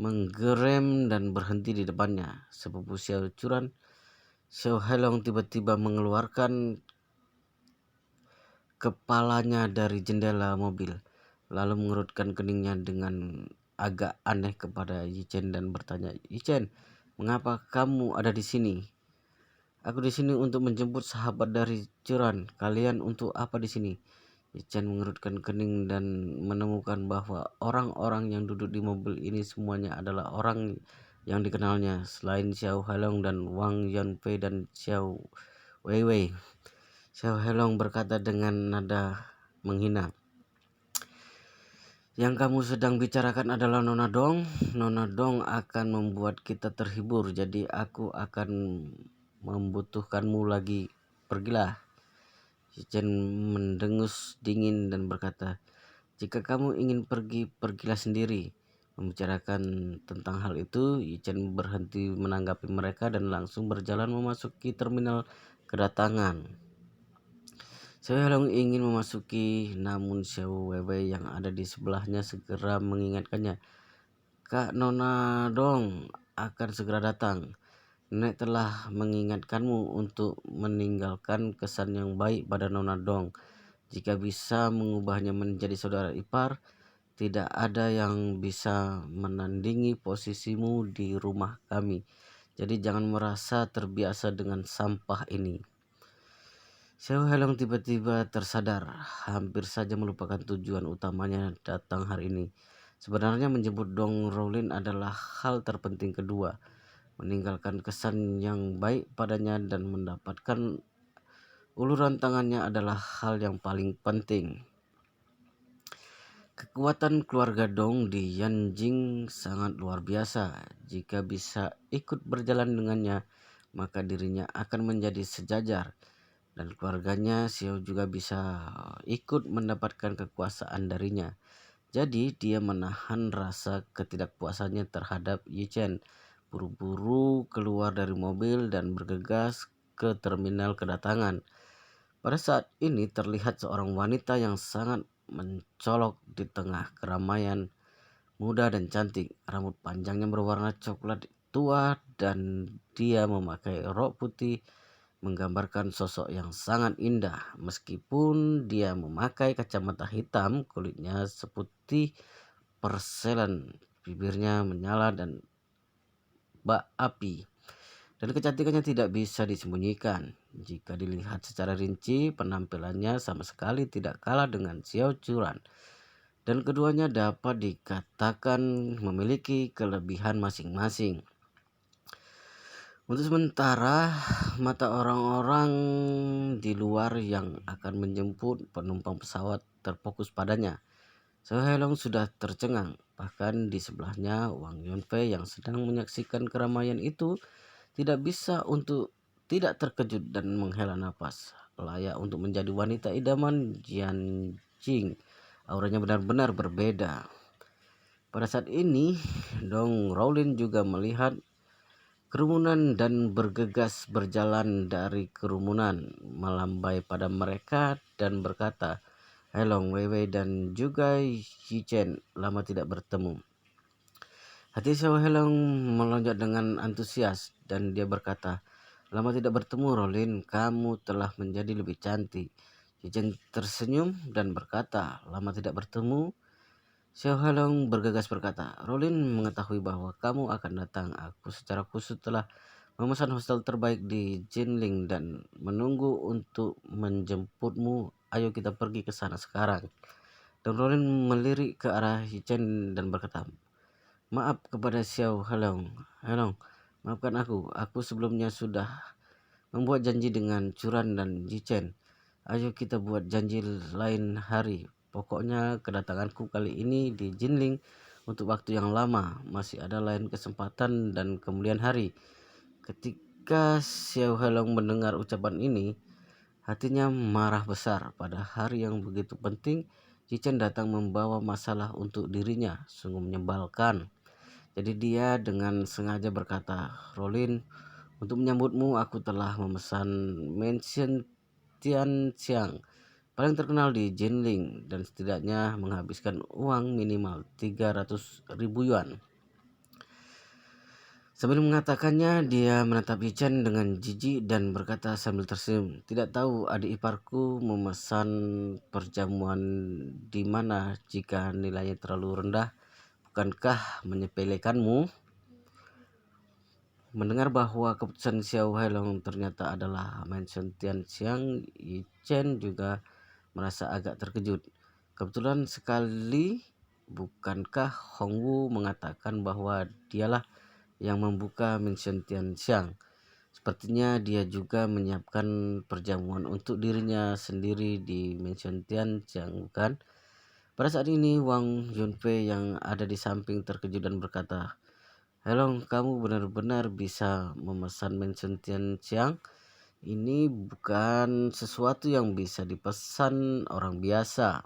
menggerem dan berhenti di depannya. Sepupu Xiao Churan, Xiao Helong, tiba-tiba mengeluarkan kepalanya dari jendela mobil, lalu mengerutkan keningnya dengan agak aneh kepada Ye Chen dan bertanya, "Ye Chen, mengapa kamu ada di sini?" "Aku di sini untuk menjemput sahabat dari Curan. Kalian untuk apa di sini?" Ye Chen mengerutkan kening dan menemukan bahwa orang-orang yang duduk di mobil ini semuanya adalah orang yang dikenalnya, selain Xiao Halong dan Wang Yunfei dan Xiao Weiwei. Xiao Helong berkata dengan nada menghina, "Yang kamu sedang bicarakan adalah Nona Dong. Nona Dong akan membuat kita terhibur, jadi aku akan membutuhkanmu lagi. Pergilah." Chen mendengus dingin dan berkata, "Jika kamu ingin pergi, pergilah sendiri." Membicarakan tentang hal itu, Chen berhenti menanggapi mereka dan langsung berjalan memasuki terminal kedatangan. Xiao Helong ingin memasuki, namun Xiao Weiwei yang ada di sebelahnya segera mengingatkannya, "Kak Nona Dong akan segera datang. Nenek telah mengingatkanmu untuk meninggalkan kesan yang baik pada Nona Dong. Jika bisa mengubahnya menjadi saudara ipar, tidak ada yang bisa menandingi posisimu di rumah kami. Jadi jangan merasa terbiasa dengan sampah ini." Xiao Helong tiba-tiba tersadar, hampir saja melupakan tujuan utamanya datang hari ini. Sebenarnya menjemput Dong Rowlin adalah hal terpenting kedua. Meninggalkan kesan yang baik padanya dan mendapatkan uluran tangannya adalah hal yang paling penting. Kekuatan keluarga Dong di Yanjing sangat luar biasa. Jika bisa ikut berjalan dengannya, maka dirinya akan menjadi sejajar. Dan keluarganya Xiao juga bisa ikut mendapatkan kekuasaan darinya. Jadi dia menahan rasa ketidakpuasannya terhadap Ye Chen, buru-buru keluar dari mobil dan bergegas ke terminal kedatangan. Pada saat ini terlihat seorang wanita yang sangat mencolok di tengah keramaian, muda dan cantik. Rambut panjangnya berwarna coklat tua dan dia memakai rok putih menggambarkan sosok yang sangat indah. Meskipun dia memakai kacamata hitam, kulitnya seputih perselen, bibirnya menyala dan bak api, dan kecantikannya tidak bisa disembunyikan. Jika dilihat secara rinci, penampilannya sama sekali tidak kalah dengan Xiao Churan, dan keduanya dapat dikatakan memiliki kelebihan masing-masing. Untuk sementara, mata orang-orang di luar yang akan menjemput penumpang pesawat terfokus padanya. Xiao Helong sudah tercengang. Bahkan di sebelahnya, Wang Yunfei yang sedang menyaksikan keramaian itu tidak bisa untuk tidak terkejut dan menghela nafas. Layak untuk menjadi wanita idaman Jian Jing. Auranya benar-benar berbeda. Pada saat ini, Dong Rowlin juga melihat kerumunan dan bergegas berjalan dari kerumunan, melambai pada mereka dan berkata, "Helong, Weiwei dan juga Yi Chen, lama tidak bertemu." Hati Xiao Helong melonjak dengan antusias dan dia berkata, Lama tidak bertemu, Rolin, kamu telah menjadi lebih cantik. Yichen tersenyum dan berkata, lama tidak bertemu. Xiao Halong bergegas berkata, Rolin mengetahui bahwa kamu akan datang. Aku secara khusus telah memesan hostel terbaik di Jinling dan menunggu untuk menjemputmu. Ayo kita pergi ke sana sekarang. Dan Rolin melirik ke arah Yichen dan berkata, maaf kepada Xiao Halong. Halong, maafkan aku. Aku sebelumnya sudah membuat janji dengan Curan dan Yichen. Ayo kita buat janji lain hari. Pokoknya kedatanganku kali ini di Jinling untuk waktu yang lama. Masih ada lain kesempatan dan kemudian hari. Ketika Xiao Halong mendengar ucapan ini, hatinya marah besar. Pada hari yang begitu penting, Yichen datang membawa masalah untuk dirinya. Sungguh menyebalkan. Jadi dia dengan sengaja berkata, Rolin, untuk menyambutmu aku telah memesan mansion Tianxiang paling terkenal di Jinling dan setidaknya menghabiskan uang minimal 300.000 yuan. Sambil mengatakannya, dia menatap Yichen dengan jijik dan berkata sambil tersenyum, tidak tahu adik iparku memesan perjamuan di mana jika nilainya terlalu rendah. Bukankah menyepelekanmu? Mendengar bahwa keputusan Xiao Hailong ternyata adalah Mansion Tianxiang, Yichen juga merasa agak terkejut. Kebetulan sekali, bukankah Hongwu mengatakan bahwa dialah yang membuka Mansion Tianxiang? Sepertinya dia juga menyiapkan perjamuan untuk dirinya sendiri di Mansion Tianxiang, bukan? Pada saat ini, Wang Yunfei yang ada di samping terkejut dan berkata, Helong, kamu benar-benar bisa memesan Mansion Tianxiang? Ini bukan sesuatu yang bisa dipesan orang biasa.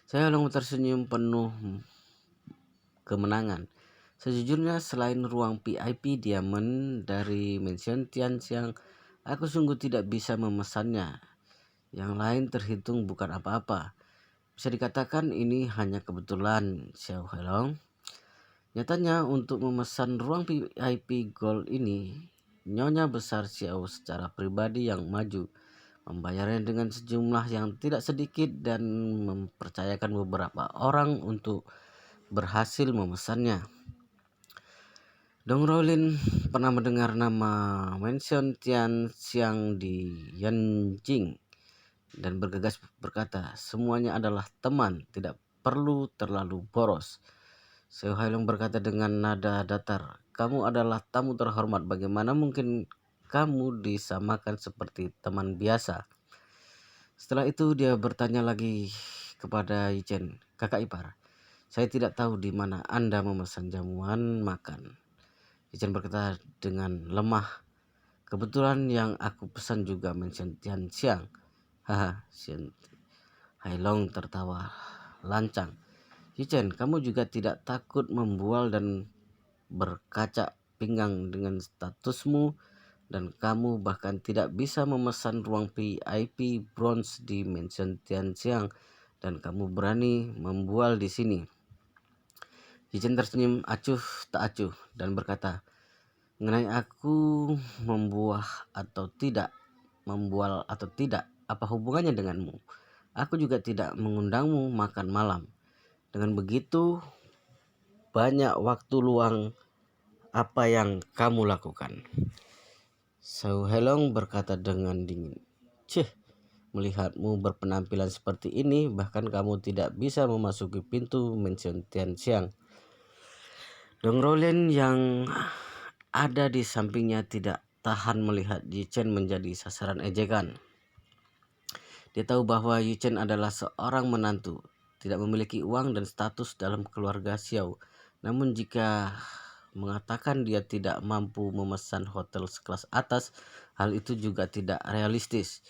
Saya langsung tersenyum penuh kemenangan. Sejujurnya selain ruang VIP Diamond dari Mansion Tianxiang, aku sungguh tidak bisa memesannya. Yang lain terhitung bukan apa-apa. Bisa dikatakan ini hanya kebetulan, Xiao Helong. Nyatanya untuk memesan ruang VIP Gold ini, Nyonya Besar Xiao secara pribadi yang maju, membayarnya dengan sejumlah yang tidak sedikit dan mempercayakan beberapa orang untuk berhasil memesannya. Dong Rolin pernah mendengar nama Mansion Tianxiang di Yanjing dan bergegas berkata, semuanya adalah teman, tidak perlu terlalu boros. Xiao Hailong berkata dengan nada datar, kamu adalah tamu terhormat, bagaimana mungkin kamu disamakan seperti teman biasa? Setelah itu dia bertanya lagi kepada Yichen, kakak ipar, saya tidak tahu di mana Anda memesan jamuan makan. Yichen berkata dengan lemah, kebetulan yang aku pesan juga Mansion Tianxiang. Haha, Hailong tertawa lancang. Yichen, kamu juga tidak takut membual dan berkaca pinggang dengan statusmu, dan kamu bahkan tidak bisa memesan ruang VIP bronze di Mansion Tianxiang dan kamu berani membual di sini. Yichen tersenyum acuh tak acuh dan berkata, mengenai aku membual atau tidak, apa hubungannya denganmu? Aku juga tidak mengundangmu makan malam. Dengan begitu banyak waktu luang, apa yang kamu lakukan? Xiao Helong berkata dengan dingin, melihatmu berpenampilan seperti ini, bahkan kamu tidak bisa memasuki pintu Mansion Tianxiang. Dong Rolin yang ada di sampingnya tidak tahan melihat Yichen menjadi sasaran ejekan. Dia tahu bahwa Yichen adalah seorang menantu, tidak memiliki uang dan status dalam keluarga Xiao. Namun jika mengatakan dia tidak mampu memesan hotel sekelas atas, hal itu juga tidak realistis.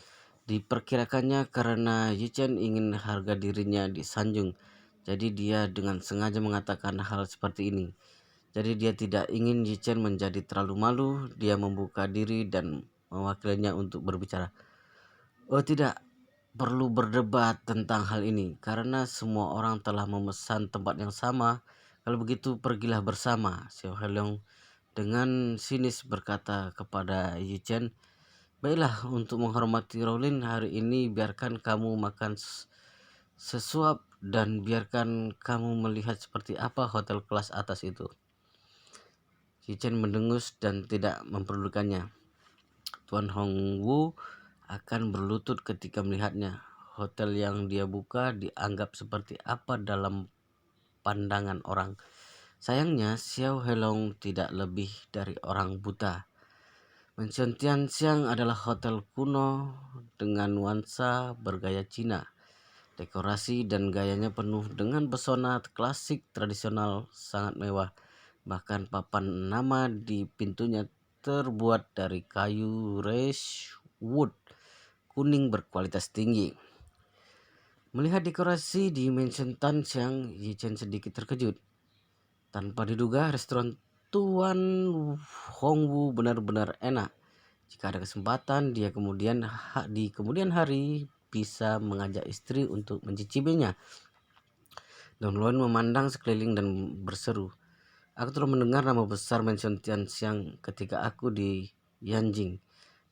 Diperkirakannya karena Yichen ingin harga dirinya disanjung, jadi dia dengan sengaja mengatakan hal seperti ini. Jadi dia tidak ingin Yichen menjadi terlalu malu, dia membuka diri dan mewakilinya untuk berbicara. Oh tidak, perlu berdebat tentang hal ini karena semua orang telah memesan tempat yang sama. Kalau begitu pergilah bersama. Xiao Helong dengan sinis berkata kepada Yichen, "Baiklah, untuk menghormati Rowling hari ini biarkan kamu makan sesuap dan biarkan kamu melihat seperti apa hotel kelas atas itu." Yichen mendengus dan tidak memperdulikannya. Tuan Hongwu akan berlutut ketika melihatnya. Hotel yang dia buka dianggap seperti apa dalam pandangan orang. Sayangnya, Xiao Helong tidak lebih dari orang buta. Mansion Tianxiang adalah hotel kuno dengan nuansa bergaya Cina. Dekorasi dan gayanya penuh dengan pesona klasik tradisional sangat mewah. Bahkan papan nama di pintunya terbuat dari kayu rosewood kuning berkualitas tinggi. Melihat dekorasi di Mansion Tianxiang, Yichen sedikit terkejut. Tanpa diduga, restoran Tuan Hongwu benar-benar enak. Jika ada kesempatan, dia di kemudian hari bisa mengajak istri untuk mencicipinya. Don Loan memandang sekeliling dan berseru, "Aku telah mendengar nama besar Mansion Tianxiang ketika aku di Yanjing.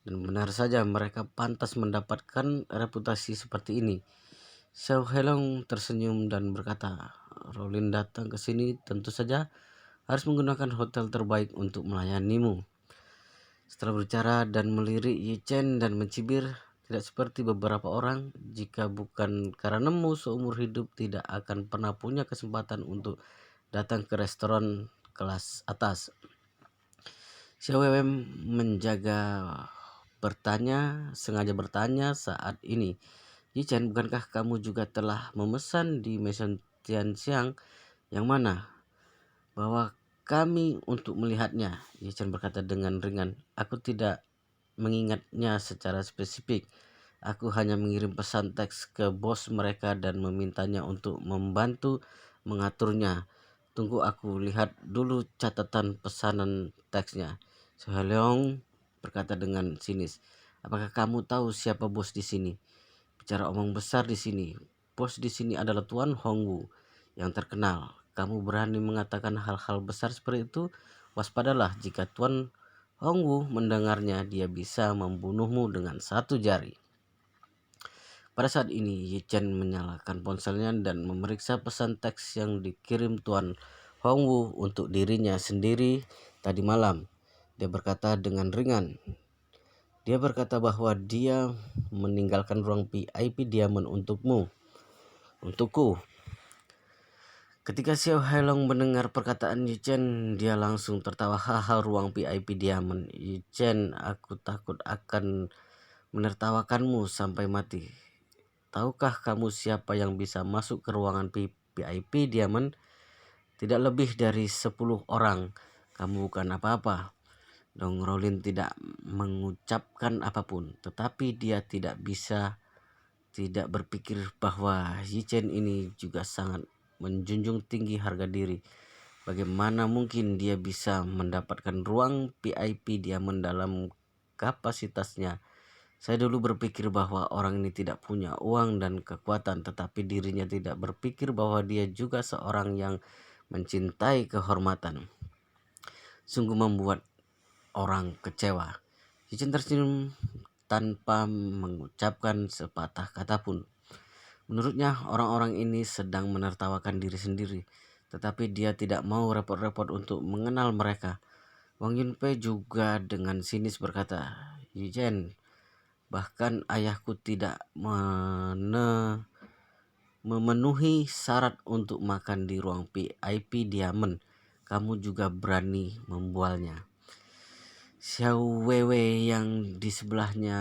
Dan benar saja mereka pantas mendapatkan reputasi seperti ini." Xiao Helong tersenyum dan berkata, "Rowling datang ke sini tentu saja harus menggunakan hotel terbaik untuk melayanimu." Setelah berbicara dan melirik Yichen dan mencibir, "Tidak seperti beberapa orang, jika bukan karenamu seumur hidup tidak akan pernah punya kesempatan untuk datang ke restoran kelas atas." Xiao Wei sengaja bertanya saat ini, "Yichen, bukankah kamu juga telah memesan di Maison Tianxiang yang mana? Bawa kami untuk melihatnya." Yichen berkata dengan ringan, "Aku tidak mengingatnya secara spesifik. Aku hanya mengirim pesan teks ke bos mereka dan memintanya untuk membantu mengaturnya. Tunggu aku lihat dulu catatan pesanan teksnya." Soheleong berkata dengan sinis, "Apakah kamu tahu siapa bos di sini? Bicara omong besar di sini. Bos di sini adalah Tuan Hongwu yang terkenal. Kamu berani mengatakan hal-hal besar seperti itu? Waspadalah, jika Tuan Hongwu mendengarnya, dia bisa membunuhmu dengan satu jari." Pada saat ini, Yichen menyalakan ponselnya dan memeriksa pesan teks yang dikirim Tuan Hongwu untuk dirinya sendiri tadi malam. Dia berkata dengan ringan, dia berkata bahwa dia meninggalkan ruang VIP Diamond untukku. Ketika Xiao Hailong mendengar perkataan Yichen, dia langsung tertawa, "Haha, ruang VIP Diamond. Yichen, aku takut akan menertawakanmu sampai mati. Tahukah kamu siapa yang bisa masuk ke ruangan VIP Diamond? Tidak lebih dari 10 orang. Kamu bukan apa-apa." Dong Rowling tidak mengucapkan apapun, tetapi dia tidak berpikir bahwa Yichen ini juga sangat menjunjung tinggi harga diri. Bagaimana mungkin dia bisa mendapatkan ruang VIP Diamond dalam kapasitasnya? Saya dulu berpikir bahwa orang ini tidak punya uang dan kekuatan, tetapi dirinya tidak berpikir bahwa dia juga seorang yang mencintai kehormatan. Sungguh membuat orang kecewa. Yichen tersenyum tanpa mengucapkan sepatah kata pun. Menurutnya orang-orang ini sedang menertawakan diri sendiri, tetapi dia tidak mau repot-repot untuk mengenal mereka. Wang Yunpei juga dengan sinis berkata, "Yichen, bahkan ayahku tidak memenuhi syarat untuk makan di ruang VIP Diamond. Kamu juga berani membualnya." Xiao Weiwei yang di sebelahnya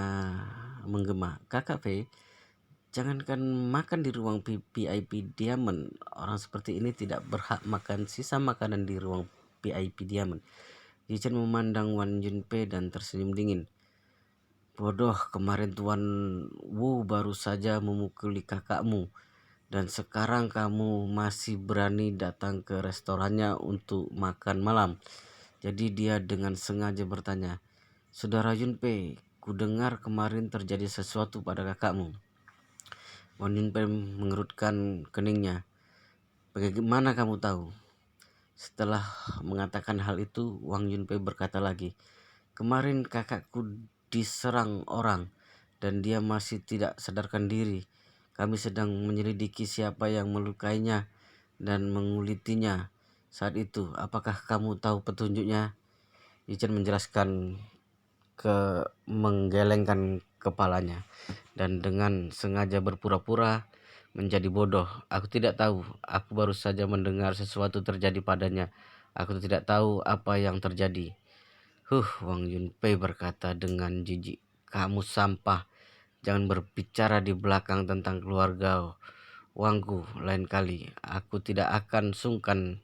menggema, "Kakak Fei, jangankan makan di ruang VIP Diamond, orang seperti ini tidak berhak makan sisa makanan di ruang VIP Diamond." Yichen memandang Wan Junpei dan tersenyum dingin. "Bodoh, kemarin Tuan Wu baru saja memukuli kakakmu, dan sekarang kamu masih berani datang ke restorannya untuk makan malam." Jadi dia dengan sengaja bertanya, "Saudara Yunpei, kudengar kemarin terjadi sesuatu pada kakakmu." Wan Yunpei mengerutkan keningnya. "Bagaimana kamu tahu?" Setelah mengatakan hal itu, Wang Yunpei berkata lagi, "Kemarin kakakku diserang orang dan dia masih tidak sadarkan diri. Kami sedang menyelidiki siapa yang melukainya dan mengulitinya saat itu. Apakah kamu tahu petunjuknya?" Yichen menjelaskan menggelengkan kepalanya dan dengan sengaja berpura-pura menjadi bodoh. "Aku tidak tahu. Aku baru saja mendengar sesuatu terjadi padanya. Aku tidak tahu apa yang terjadi." Wang Yunpei berkata dengan jijik, "Kamu sampah. Jangan berbicara di belakang tentang keluarga Wangku lain kali. Aku tidak akan sungkan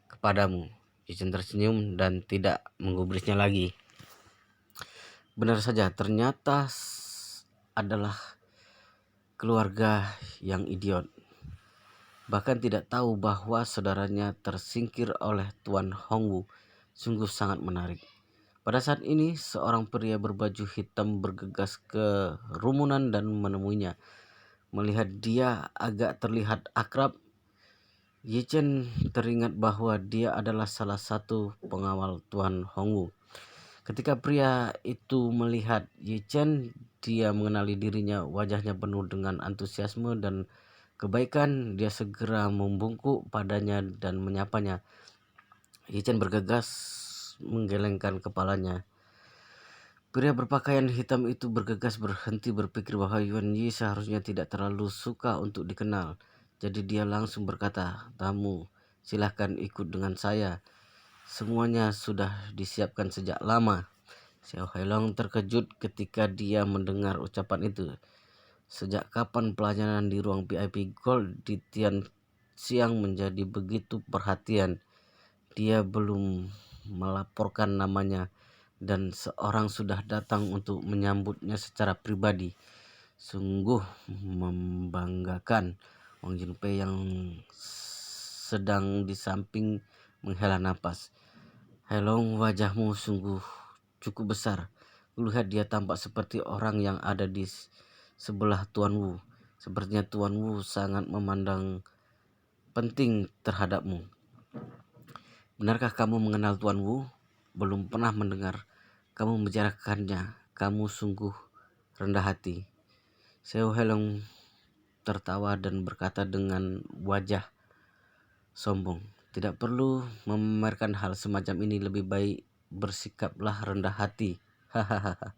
kepadamu." Yichen tersenyum dan tidak menggubrisnya lagi. Benar saja, ternyata adalah keluarga yang idiot. Bahkan tidak tahu bahwa saudaranya tersingkir oleh Tuan Hongwu. Sungguh sangat menarik. Pada saat ini, seorang pria berbaju hitam bergegas ke rumunan dan menemuinya. Melihat dia agak terlihat akrab, Yichen teringat bahwa dia adalah salah satu pengawal Tuan Hongwu. Ketika pria itu melihat Yichen, dia mengenali dirinya. Wajahnya penuh dengan antusiasme dan kebaikan. Dia segera membungkuk padanya dan menyapanya. Yichen bergegas menggelengkan kepalanya. Pria berpakaian hitam itu bergegas berhenti berpikir bahwa Yuan Yi seharusnya tidak terlalu suka untuk dikenal. Jadi dia langsung berkata, "Tamu, silahkan ikut dengan saya. Semuanya sudah disiapkan sejak lama." Xiao Hailong terkejut ketika dia mendengar ucapan itu. Sejak kapan pelayanan di ruang VIP Gold di Tian Siang menjadi begitu perhatian? Dia belum melaporkan namanya dan seorang sudah datang untuk menyambutnya secara pribadi. Sungguh membanggakan. Wang Junpei yang sedang di samping menghela napas. "Hailong, wajahmu sungguh cukup besar. Kulihat dia tampak seperti orang yang ada di sebelah Tuan Wu. Sepertinya Tuan Wu sangat memandang penting terhadapmu. Benarkah kamu mengenal Tuan Wu?" "Belum pernah mendengar kamu membicarakannya. Kamu sungguh rendah hati." Xiao Helong tertawa dan berkata dengan wajah sombong, "Tidak perlu memamerkan hal semacam ini. Lebih baik bersikaplah rendah hati." Hahaha.